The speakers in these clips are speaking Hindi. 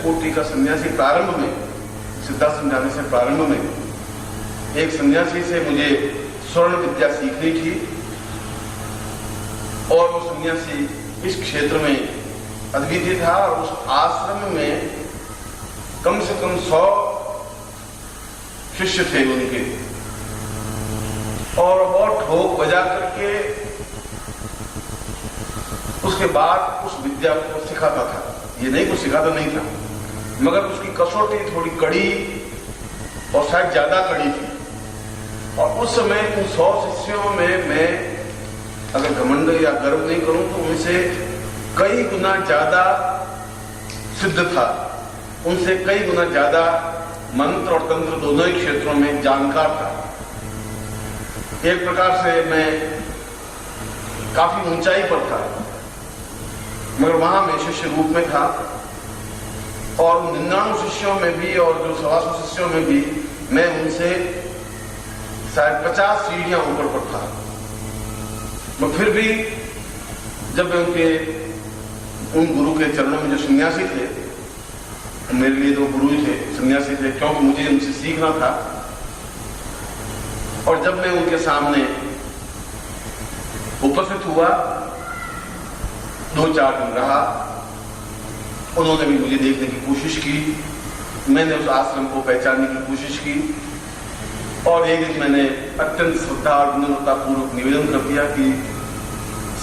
कोटि का सन्यासी प्रारंभ में, सिद्धांत समझाने से प्रारंभ में एक सन्यासी से मुझे स्वर्ण विद्या सीखनी थी और वो सन्यासी इस क्षेत्र में अद्वितीय था और उस आश्रम में कम से कम 100 शिष्य थे उनके, और बहुत ठोक बजा करके उसके बाद उस विद्या को सिखाता था। ये नहीं कुछ सिखाता नहीं था, मगर उसकी कसौटी थोड़ी कड़ी और शायद ज्यादा कड़ी थी। और उस समय उन 100 शिष्यों में मैं अगर घमंड या गर्व नहीं करूं तो उनसे कई गुना ज्यादा सिद्ध था, उनसे कई गुना ज्यादा मंत्र और तंत्र दोनों ही क्षेत्रों में जानकार था। एक प्रकार से मैं काफी ऊंचाई पर था, मगर वहां मैं शिष्य रूप में था। और 99 शिष्यों में भी और जो 125 शिष्यों में भी मैं उनसे शायद 50 सीढ़ियां ऊपर पर था। मगर फिर भी जब मैं उन गुरु के चरणों में जो सन्यासी थे, मेरे लिए तो गुरु ही थे, सन्यासी थे, क्योंकि मुझे उनसे सीखना था। और जब मैं उनके सामने उपस्थित हुआ, 2-4 दिन रहा, उन्होंने भी मुझे देखने की कोशिश की, मैंने उस आश्रम को पहचानने की कोशिश की। और एक दिन मैंने अत्यंत श्रद्धा और विनम्रतापूर्वक निवेदन कर दिया कि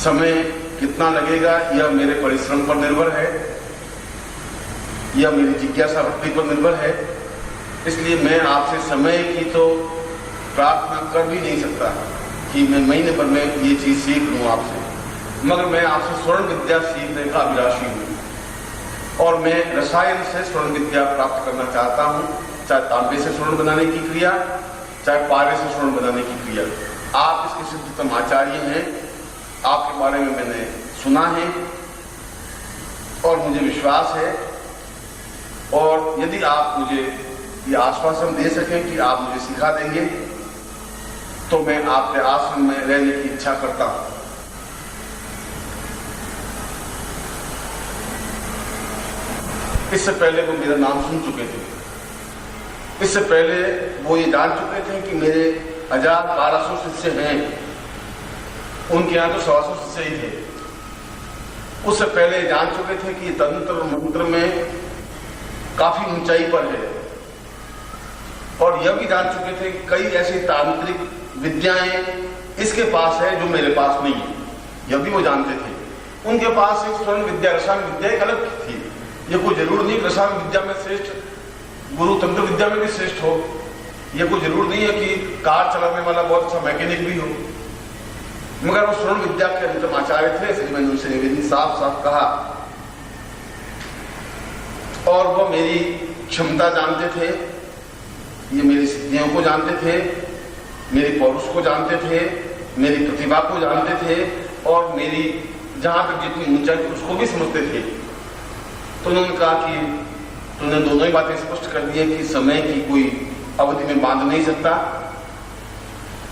समय कितना लगेगा यह मेरे परिश्रम पर निर्भर है, यह मेरी जिज्ञासा भक्ति पर निर्भर है, इसलिए मैं आपसे समय की तो प्रार्थना कर भी नहीं सकता कि मैं महीने भर में ये चीज सीख लूं आपसे, मगर मैं आपसे स्वर्ण विद्या सीखने का अभिलाषी हूं और मैं रसायन से स्वर्ण विद्या प्राप्त करना चाहता हूं, चाहे तांबे से स्वर्ण बनाने की क्रिया, चाहे पारे से स्वर्ण बनाने की क्रिया। आप इसके सिद्धतम आचार्य हैं, आपके बारे में मैंने सुना है और मुझे विश्वास है, और यदि आप मुझे ये आश्वासन दे सकें कि आप मुझे सिखा देंगे तो मैं आपके आश्रम में रहने की इच्छा करता हूं। इससे पहले वो मेरा नाम सुन चुके थे, इससे पहले वो ये जान चुके थे कि मेरे 1000-1200 शिष्य हैं, उनके यहां तो 125 शिष्य ही थे। उससे पहले जान चुके थे कि तंत्र मंत्र में काफी ऊंचाई पर है, और यह भी जान चुके थे कि कई ऐसी तांत्रिक विद्याएं इसके पास है जो मेरे पास नहीं है, यह भी वो जानते थे। उनके पास एक स्वर्ण विद्या, रसायन विद्या एक अलग थी। यह कोई जरूर नहीं रसायन विद्या में श्रेष्ठ गुरु तंत्र विद्या में भी श्रेष्ठ हो, यह कोई जरूर नहीं है कि कार चलाने वाला बहुत अच्छा मैकेनिक भी हो, मगर वो स्वर्ण विद्या के अंतिम आचार्य थे। इसलिए मैंने उनसे निवेदन साफ साफ कहा, और वो मेरी क्षमता जानते थे, ये मेरी सिद्धियों को जानते थे, मेरी पौरुष को जानते थे, मेरी प्रतिभा को जानते थे, और मेरी जहां तक जितनी ऊंचाई थी उसको भी समझते थे। तो उन्होंने कहा कि तुमने दोनों ही बातें स्पष्ट कर दी है कि समय की कोई अवधि में बांध नहीं सकता,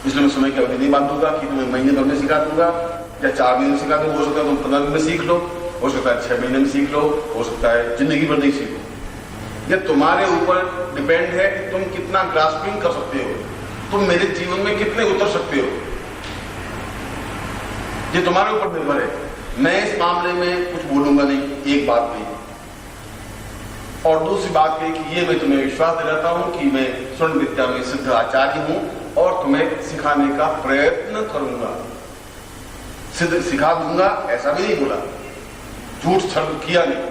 इसलिए मैं समय की अवधि नहीं बांधूंगा कि तुम्हें महीने भर में सिखा दूंगा या 4 महीने में सिखा दूंगा। हो सकता है तुम 15 दिन में सीख लो, हो सकता है 6 महीने में सीख लो, हो सकता है जिंदगी भर नहीं सीखो। यह तुम्हारे ऊपर डिपेंड है कि तुम कितना ग्रास्पिंग कर सकते हो, तुम मेरे जीवन में कितने उतर सकते हो, ये तुम्हारे ऊपर निर्भर है। मैं इस मामले में कुछ बोलूंगा नहीं, एक बात नहीं। और दूसरी बात है कि ये मैं तुम्हें विश्वास दिलाता हूं कि मैं स्वर्ण विद्या में सिद्ध आचार्य हूं और तुम्हें सिखाने का प्रयत्न करूंगा, सिद्ध सिखा दूंगा, ऐसा भी नहीं बोला, झूठ छल किया नहीं।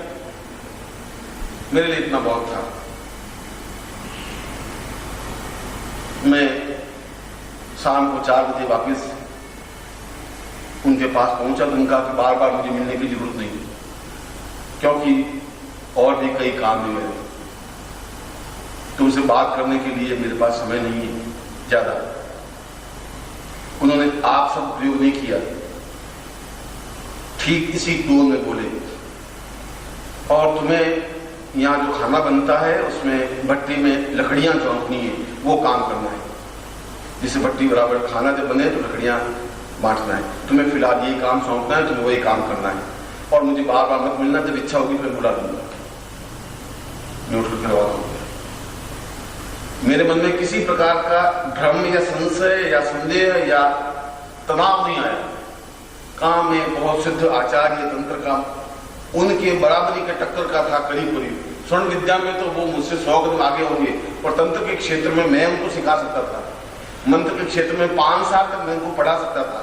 मेरे लिए इतना बहुत था। मैं शाम को 4 बजे वापस उनके पास पहुंचा। उनका कि बार बार मुझे मिलने की जरूरत नहीं, क्योंकि और भी कई काम है मेरे, तुमसे बात करने के लिए मेरे पास समय नहीं है ज्यादा। उन्होंने आप सब प्रयोग नहीं किया, ठीक इसी टोन में बोले, और तुम्हें यहाँ जो खाना बनता है उसमें भट्टी में लकड़ियां चौंकनी है, वो काम करना है। जिससे भट्टी बराबर खाना जब बने तो लकड़ियां बांटना है। तुम्हें फिलहाल यही काम सौंपना है, तुम्हें वही काम करना है, और मुझे बार बार मत मिलना, जब इच्छा होगी फिर बुला लूंगा। मैं उठ करके रवाना हो गया। मेरे मन में किसी प्रकार का भ्रम या संशय या संदेह या तनाव नहीं आया। काम में बहुत सिद्ध आचार्य तंत्र का उनके बराबरी के टक्कर का था करीब करीब। स्वर्ण विद्या में तो वो मुझसे 100 कदम आगे होंगे, और तंत्र के क्षेत्र में मैं उनको सिखा सकता था। मंत्र के क्षेत्र में 5 साल तक मैं उनको पढ़ा सकता था।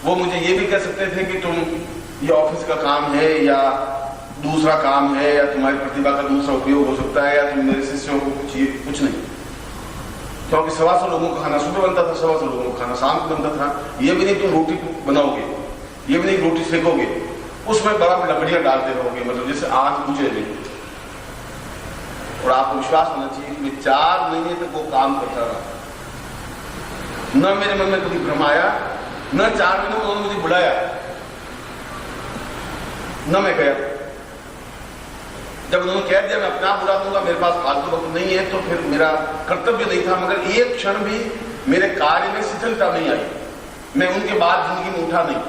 वो मुझे ये भी कह सकते थे कि तुम ये ऑफिस का काम है या दूसरा काम है, या तुम्हारी प्रतिभा का दूसरा उपयोग हो सकता है, या तुम मेरे शिष्यों को कुछ नहीं। क्योंकि 125 लोगों का खाना सुबह बनता था, 125 लोगों का खाना शाम को बनता था। ये भी नहीं तुम रोटी बनाओगे, ये भी नहीं रोटी सेकोगे, उसमें बराबर लकड़ियां डालते रहोगे, मतलब जैसे आंच बुझे नहीं। और आपको विश्वास होना चाहिए कि 4 महीने तक वो काम करता रहा। न मेरे मन में कभी भ्रम आया, न 4 महीने उन्होंने मुझे बुलाया, न मैं गया। जब उन्होंने कह दिया मैं अपना बुला दूंगा, मेरे पास फालतू वक्त नहीं है, तो फिर मेरा कर्तव्य नहीं था। मगर एक क्षण भी मेरे कार्य में शिथिलता नहीं आई। मैं उनके बाद जिंदगी में उठा नहीं।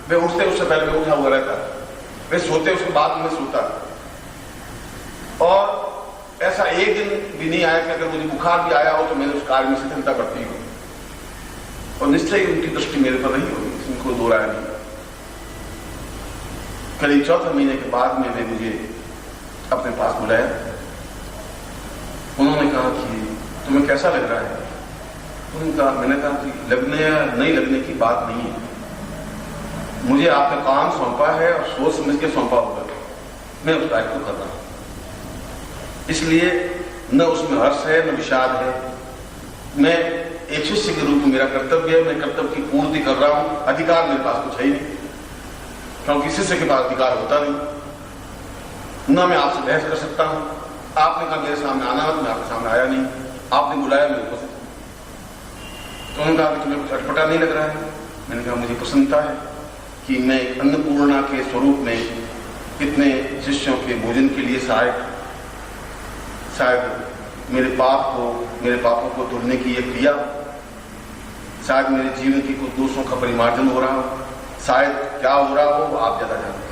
वे उठते उससे पहले मैं उठा हुआ रहता, वे सोते उसके बाद मैं सोता। और ऐसा एक दिन भी नहीं आया कि अगर मुझे बुखार भी आया हो तो मैंने उस कार्य में शिथिलता बढ़ती हो। और निश्चय ही उनकी दृष्टि मेरे पर रही होगी, इनको दो राय नहीं। करीब 4 महीने के बाद में वे मुझे अपने पास बुलाया। उन्होंने कहा कि तुम्हें कैसा लग रहा है? मैंने कहा कि लगने या नहीं लगने की बात नहीं है, मुझे आपका काम सौंपा है और सोच समझ के सौंपा होगा, मैं उस कार्य को कर रहा हूं। इसलिए न उसमें हर्ष है न विषाद है। मैं एक शिष्य के रूप में मेरा कर्तव्य है, मैं कर्तव्य की पूर्ति कर रहा हूं। अधिकार मेरे पास कुछ है ही नहीं, क्योंकि शिष्य के पास अधिकार होता नहीं। न मैं आपसे बहस कर सकता हूं। आपने कहा मेरे सामने आना मत, मैं आपके सामने आया नहीं। आपने बुलाया, मैं उपस्थित। तो उन्होंने कहा कि तुम्हें कुछ अटपटा नहीं लग रहा है? मैंने कहा मुझे प्रसन्नता है कि मैं अन्नपूर्णा के स्वरूप में कितने शिष्यों के भोजन के लिए शायद मेरे पापों को धुलने की यह क्रिया, शायद मेरे जीवन की कुछ दोषों का परिमार्जन हो रहा हो, शायद क्या हो रहा हो आप ज्यादा जानते हैं।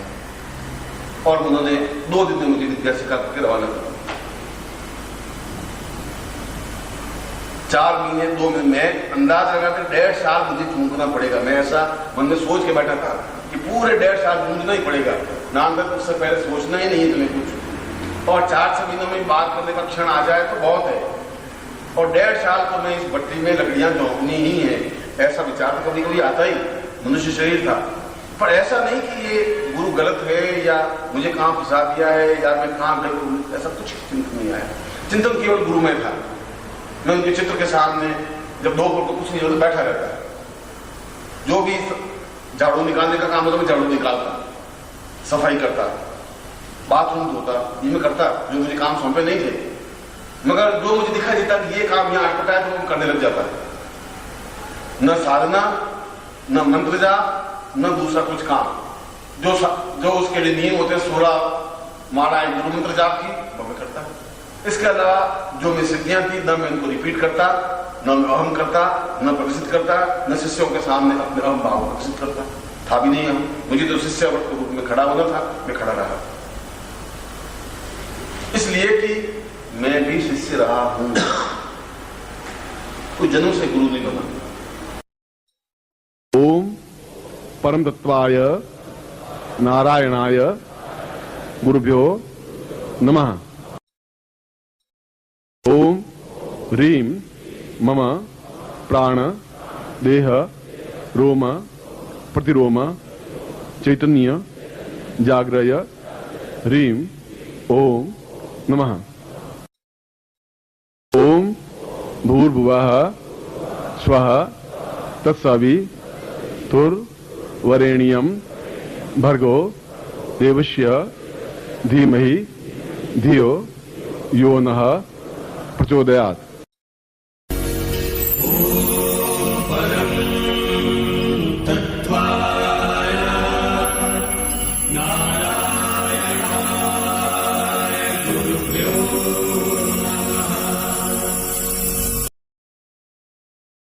और उन्होंने 2 दिन में मुझे विद्या सिखा करके रवाना किया। 4 महीने 2 में मैं अंदाज लगाकर 1.5 साल मुझे गूंजना पड़ेगा। मैं ऐसा मन में सोच के बैठा था कि पूरे 1.5 साल गूंजना ही पड़ेगा। नामदत्त उससे पहले सोचना ही नहीं है तुम्हें कुछ, और 4-6 महीनों में बात करने का क्षण आ जाए तो बहुत है। और 1.5 साल तो मैं इस भट्टी में लकड़ियां झोंकनी ही है, ऐसा विचार तो कभी कभी आता ही। मनुष्य शरीर था, पर ऐसा नहीं कि ये गुरु गलत है या मुझे कहां फंसा दिया है या मैं कहां गलत हूं, ऐसा कुछ चिंतन नहीं आया। चिंतन केवल गुरु में था। मैं उनके चित्र के सामने जब दोपहर को कुछ नहीं होता बैठा रहता है, जो भी झाड़ू निकालने का काम होता मैं झाड़ू निकालता, सफाई करता, बाथरूम धोता, ये मैं करता जो मुझे काम सौंपे नहीं थे। मगर जो मुझे दिखाई देता कि ये काम यहाँ अटपटा है तो वो करने लग जाता है। न साधना, न मंत्र जाप, न दूसरा कुछ काम जो उसके लिए नियम होते हैं, 16 मालाएं गुरु मंत्र जाप की, वो मैं करता। इसके अलावा जो मेरी सिद्धियां थी न मैं उनको रिपीट करता, न मैं अहम करता, न प्रदर्शित करता, न शिष्यों के सामने अपने अहम भाव प्रदर्शित करता था भी नहीं। हम मुझे तो शिष्य के रूप में खड़ा होना था, मैं खड़ा रहा, इसलिए कि मैं भी शिष्य रहा हूं, कुछ जन्म से गुरु नहीं बना। ओम परम तत्वाय नारायणाय गुरुभ्यो नमः। ओम ह्रीं मम प्राण देह रोम प्रतिरोम चैतन्य जाग्रय ह्रीं ओम नमः। ओम भूर्भुवः स्वः तत्सवितुर्वरेण्यं भर्गो देवस्य धीमहि धियो यो नः प्रचोदयात्।